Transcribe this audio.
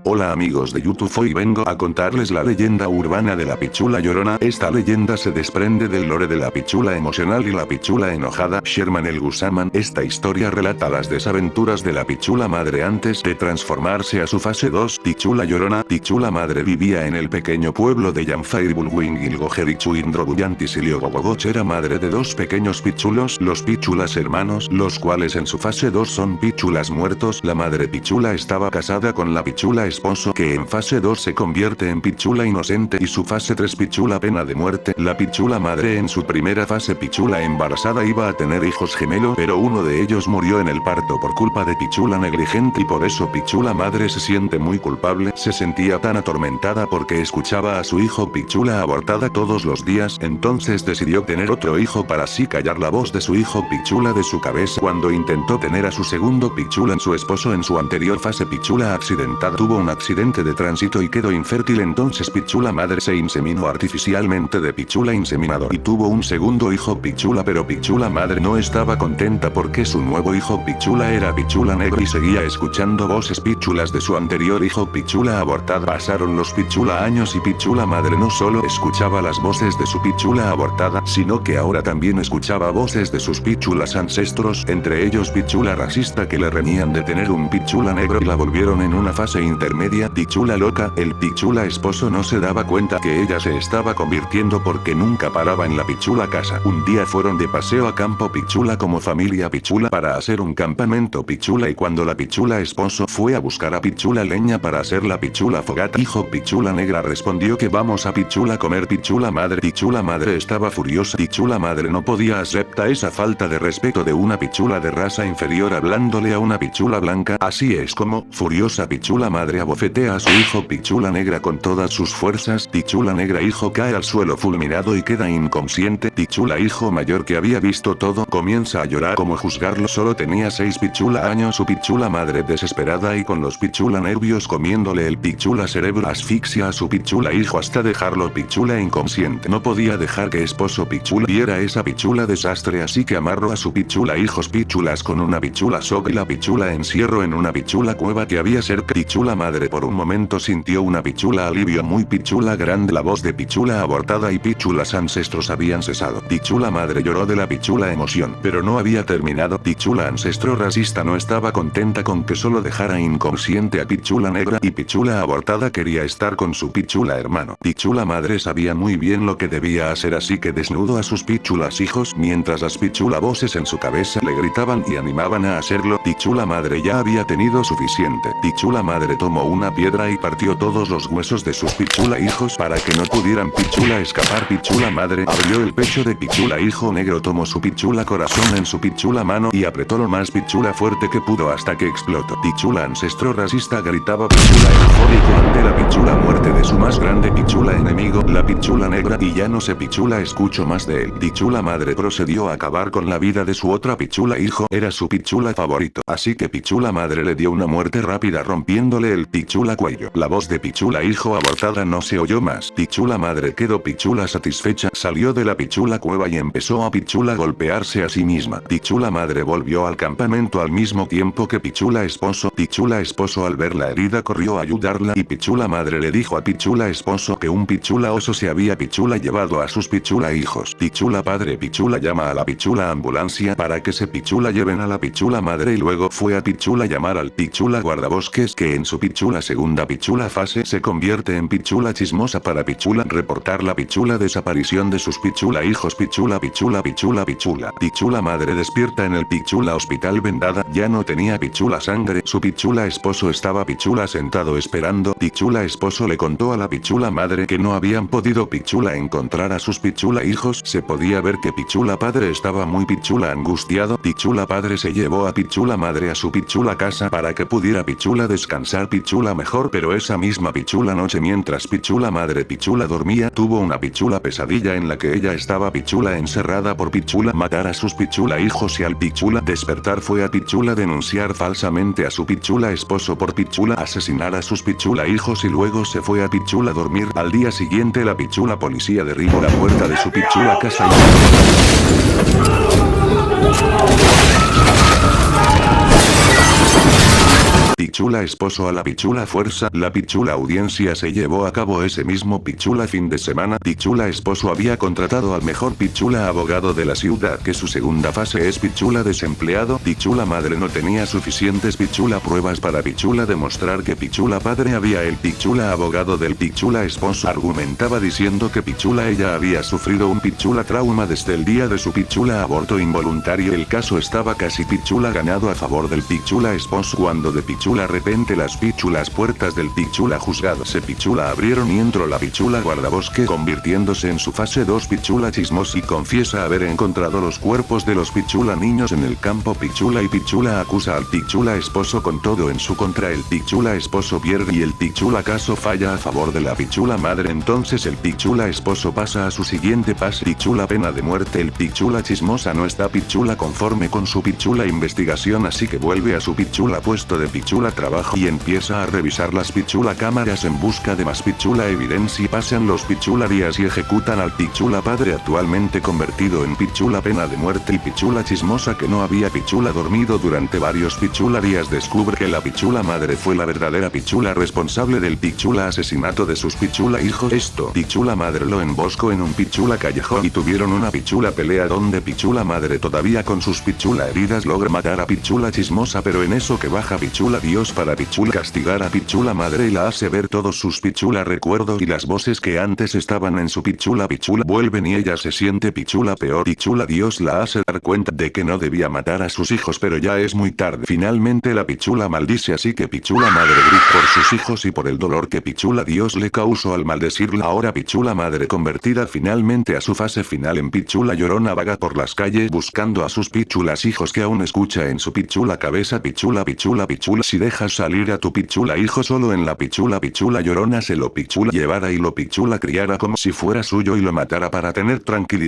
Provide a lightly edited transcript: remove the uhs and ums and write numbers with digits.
Hola amigos de YouTube, hoy vengo a contarles la leyenda urbana de la Pichula Llorona. Esta leyenda se desprende del lore de la Pichula emocional y la Pichula enojada, Sherman el Gusaman. Esta historia relata las desaventuras de la Pichula madre antes de transformarse a su fase 2. Pichula Llorona. Pichula madre vivía en el pequeño pueblo de Yanfairibulwingilgojerichuindrobuyantisiliogogogoch. Era madre de dos pequeños pichulos, los Pichulas hermanos, los cuales en su fase 2 son Pichulas muertos. La madre Pichula estaba casada con la Pichula esposo, que en fase 2 se convierte en Pichula inocente, y su fase 3 Pichula pena de muerte. La Pichula madre en su primera fase Pichula embarazada iba a tener hijos gemelos, pero uno de ellos murió en el parto por culpa de Pichula negligente, y por eso Pichula madre se siente muy culpable. Se sentía tan atormentada porque escuchaba a su hijo Pichula abortada todos los días, entonces decidió tener otro hijo para así callar la voz de su hijo Pichula de su cabeza. Cuando intentó tener a su segundo Pichula en su esposo en su anterior fase Pichula accidentada tuvo un accidente de tránsito y quedó infértil, entonces Pichula madre se inseminó artificialmente de Pichula inseminador y tuvo un segundo hijo Pichula, pero Pichula madre no estaba contenta porque su nuevo hijo Pichula era Pichula negro y seguía escuchando voces Pichulas de su anterior hijo Pichula abortada. Pasaron los Pichula años y Pichula madre no solo escuchaba las voces de su Pichula abortada, sino que ahora también escuchaba voces de sus Pichulas ancestros, entre ellos Pichula racista que le reñían de tener un Pichula negro y la volvieron en una fase intermedia Pichula loca. El Pichula esposo no se daba cuenta que ella se estaba convirtiendo porque nunca paraba en la Pichula casa. Un día fueron de paseo a campo Pichula como familia Pichula para hacer un campamento Pichula, y cuando la Pichula esposo fue a buscar a Pichula leña para hacer la Pichula fogata, hijo Pichula negra respondió que vamos a Pichula comer. Pichula madre estaba furiosa. Pichula madre no podía aceptar esa falta de respeto de una Pichula de raza inferior hablándole a una Pichula blanca. Así es como, furiosa Pichula madre abofetea a su hijo Pichula negra con todas sus fuerzas. Pichula negra hijo cae al suelo fulminado y queda inconsciente. Pichula hijo mayor, que había visto todo, comienza a llorar como juzgarlo. Solo tenía 6 Pichula años. Su Pichula madre desesperada y con los Pichula nervios comiéndole el Pichula cerebro asfixia a su Pichula hijo hasta dejarlo Pichula inconsciente. No podía dejar que esposo Pichula viera esa Pichula desastre, así que amarró a su Pichula hijos Pichulas con una Pichula soga y la Pichula encierro en una Pichula cueva que había cerca. Pichula madre por un momento sintió una Pichula alivio muy Pichula grande. La voz de Pichula abortada y Pichulas ancestros habían cesado. Pichula madre lloró de la Pichula emoción, pero no había terminado. Pichula ancestro racista no estaba contenta con que solo dejara inconsciente a Pichula negra, y Pichula abortada quería estar con su Pichula hermano. Pichula madre sabía muy bien lo que debía hacer, así que desnudó a sus Pichulas hijos, mientras las Pichula voces en su cabeza le gritaban y animaban a hacerlo. Pichula madre ya había tenido suficiente. Pichula madre tomó una piedra y partió todos los huesos de sus Pichula hijos para que no pudieran Pichula escapar. Pichula madre abrió el pecho de Pichula hijo negro, tomó su Pichula corazón en su Pichula mano y apretó lo más Pichula fuerte que pudo hasta que explotó. Pichula ancestro racista gritaba Pichula eufórico ante la Pichula muerte de su más grande Pichula enemigo, la Pichula negra, y ya no se Pichula escuchó más de él. Pichula madre procedió a acabar con la vida de su otra Pichula hijo, era su Pichula favorito, así que Pichula madre le dio una muerte rápida rompiéndole el Pichula cuello. La voz de Pichula hijo abortada no se oyó más. Pichula madre quedó Pichula satisfecha, salió de la Pichula cueva y empezó a Pichula golpearse a sí misma. Pichula madre volvió al campamento al mismo tiempo que Pichula esposo. Pichula esposo al ver la herida corrió a ayudarla, y Pichula madre le dijo a Pichula esposo que un Pichula oso se había Pichula llevado a sus Pichula hijos. Pichula padre Pichula llama a la Pichula ambulancia para que se Pichula lleven a la Pichula madre, y luego fue a Pichula llamar al Pichula guardabosques, que en su Pichula segunda Pichula fase se convierte en Pichula chismosa para Pichula reportar la Pichula desaparición de sus Pichula hijos. Pichula Pichula madre despierta en el Pichula hospital vendada, ya no tenía Pichula sangre. Su Pichula esposo estaba Pichula sentado esperando. Pichula esposo le contó a la Pichula madre que no habían podido Pichula encontrar a sus Pichula hijos. Se podía ver que Pichula padre estaba muy Pichula angustiado. Pichula padre se llevó a Pichula madre a su Pichula casa para que pudiera Pichula descansar Pichula mejor, pero esa misma Pichula noche, mientras Pichula madre Pichula dormía, tuvo una Pichula pesadilla en la que ella estaba Pichula encerrada por Pichula matar a sus Pichula hijos, y al Pichula despertar fue a Pichula denunciar falsamente a su Pichula esposo por Pichula asesinar a sus Pichula hijos, y luego se fue a Pichula dormir. Al día siguiente la Pichula policía derribó la puerta de su Pichula casa y pichula esposo a la pichula fuerza. La pichula audiencia se llevó a cabo ese mismo pichula fin de semana. Pichula esposo había contratado al mejor pichula abogado de la ciudad, que su segunda fase es pichula desempleado. Pichula madre no tenía suficientes pichula pruebas para pichula demostrar que pichula padre había. El pichula abogado del pichula esposo argumentaba diciendo que pichula ella había sufrido un pichula trauma desde el día de su pichula aborto involuntario. El caso estaba casi pichula ganado a favor del pichula esposo cuando de pichula repente las pichulas puertas del pichula juzgado se pichula abrieron y entró la pichula guardabosque convirtiéndose en su fase 2 pichula chismos y confiesa haber encontrado los cuerpos de los pichula niños en el campo pichula y pichula acusa al pichula esposo con todo en su contra. El pichula esposo pierde y el pichula caso falla a favor de la pichula madre. Entonces el pichula esposo pasa a su siguiente paso, pichula pena de muerte. El pichula chismosa no está pichula conforme con su pichula investigación, así que vuelve a su pichula puesto de pichula trabajo y empieza a revisar las pichula cámaras en busca de más pichula evidencia. Pasan los pichula días y ejecutan al pichula padre actualmente convertido en pichula pena de muerte y pichula chismosa que no había pichula dormido durante varios pichula días descubre que la pichula madre fue la verdadera pichula responsable del pichula asesinato de sus pichula hijos. Esto pichula madre lo emboscó en un pichula callejón y tuvieron una pichula pelea donde pichula madre todavía con sus pichula heridas logra matar a pichula chismosa, pero en eso que baja pichula Dios para pichula castigar a pichula madre y la hace ver todos sus pichula recuerdos y las voces que antes estaban en su pichula vuelven y ella se siente pichula peor. Pichula Dios la hace dar cuenta de que no debía matar a sus hijos, pero ya es muy tarde. Finalmente la pichula maldice, así que pichula madre grita por sus hijos y por el dolor que pichula Dios le causó al maldecirla. Ahora pichula madre convertida finalmente a su fase final en pichula llorona vaga por las calles buscando a sus pichulas hijos que aún escucha en su pichula cabeza pichula si dejas salir a tu pichula hijo solo en la pichula llorona se lo pichula llevara y lo pichula criara como si fuera suyo y lo matara para tener tranquilidad.